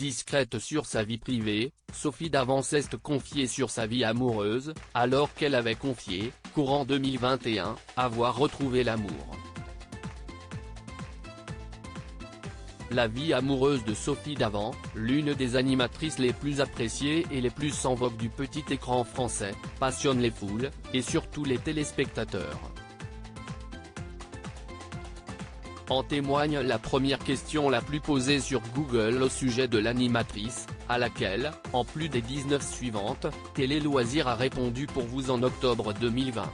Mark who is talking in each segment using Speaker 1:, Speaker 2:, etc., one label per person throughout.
Speaker 1: Discrète sur sa vie privée, Sophie Davant s'est confiée sur sa vie amoureuse, alors qu'elle avait confié, courant 2021, avoir retrouvé l'amour. La vie amoureuse de Sophie Davant, l'une des animatrices les plus appréciées et les plus en vogue du petit écran français, passionne les foules, et surtout les téléspectateurs. En témoigne la première question la plus posée sur Google au sujet de l'animatrice, à laquelle, en plus des 19 suivantes, Télé Loisirs a répondu pour vous en octobre 2020.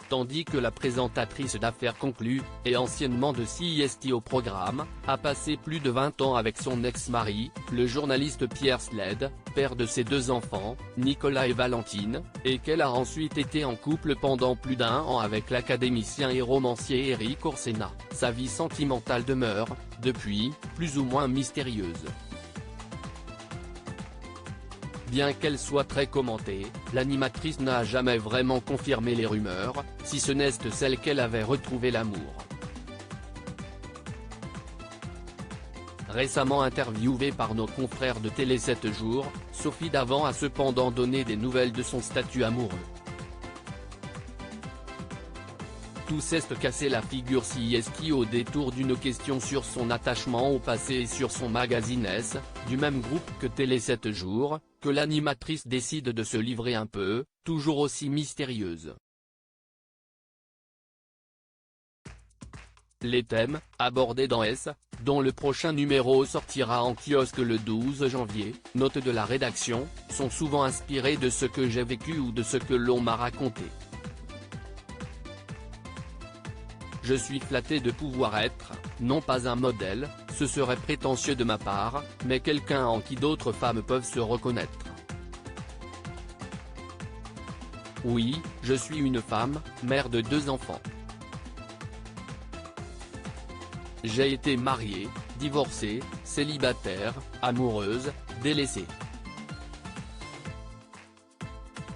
Speaker 1: Tandis que la présentatrice d'affaires conclues, et anciennement de CIST au programme, a passé plus de 20 ans avec son ex-mari, le journaliste Pierre Sled, père de ses 2 enfants, Nicolas et Valentine, et qu'elle a ensuite été en couple pendant plus d'1 an avec l'académicien et romancier Éric Orsena, sa vie sentimentale demeure, depuis, plus ou moins mystérieuse. Bien qu'elle soit très commentée, l'animatrice n'a jamais vraiment confirmé les rumeurs, si ce n'est celle qu'elle avait retrouvé l'amour. Récemment interviewée par nos confrères de Télé 7 jours, Sophie Davant a cependant donné des nouvelles de son statut amoureux. Tout s'est cassé la figure CIST au détour d'une question sur son attachement au passé et sur son magazine S, du même groupe que Télé 7 jours, que l'animatrice décide de se livrer un peu, toujours aussi mystérieuse. Les thèmes, abordés dans S, dont le prochain numéro sortira en kiosque le 12 janvier, note de la rédaction, sont souvent inspirés de ce que j'ai vécu ou de ce que l'on m'a raconté. Je suis flatté de pouvoir être, non pas un modèle, ce serait prétentieux de ma part, mais quelqu'un en qui d'autres femmes peuvent se reconnaître. Oui, je suis une femme, mère de 2 enfants. J'ai été mariée, divorcée, célibataire, amoureuse, délaissée.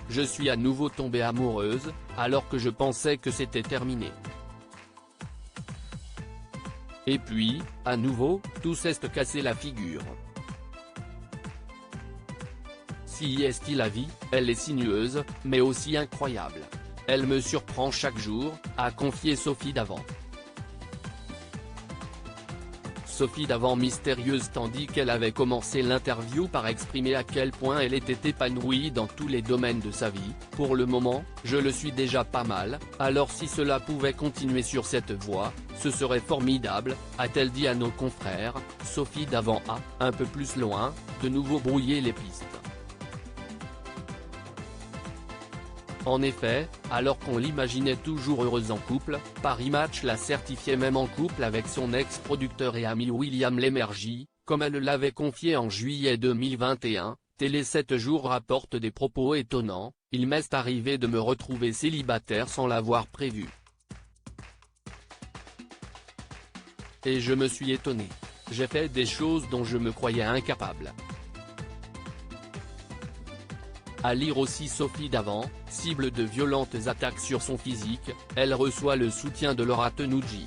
Speaker 1: Je suis à nouveau tombée amoureuse, alors que je pensais que c'était terminé. Et puis, à nouveau, tout s'est cassé la figure. CIST la vie, elle est sinueuse, mais aussi incroyable. Elle me surprend chaque jour, a confié Sophie Davant. Sophie Davant mystérieuse tandis qu'elle avait commencé l'interview par exprimer à quel point elle était épanouie dans tous les domaines de sa vie. Pour le moment, je le suis déjà pas mal, alors si cela pouvait continuer sur cette voie, ce serait formidable, a-t-elle dit à nos confrères. Sophie Davant a, un peu plus loin, de nouveau brouillé les pistes. En effet, alors qu'on l'imaginait toujours heureuse en couple, Paris Match la certifiait même en couple avec son ex-producteur et ami William Lémergie, comme elle l'avait confié en juillet 2021, Télé 7 jours rapporte des propos étonnants, « Il m'est arrivé de me retrouver célibataire sans l'avoir prévu. Et je me suis étonné. J'ai fait des choses dont je me croyais incapable. » À lire aussi Sophie Davant, cible de violentes attaques sur son physique, elle reçoit le soutien de Laura Tenucci.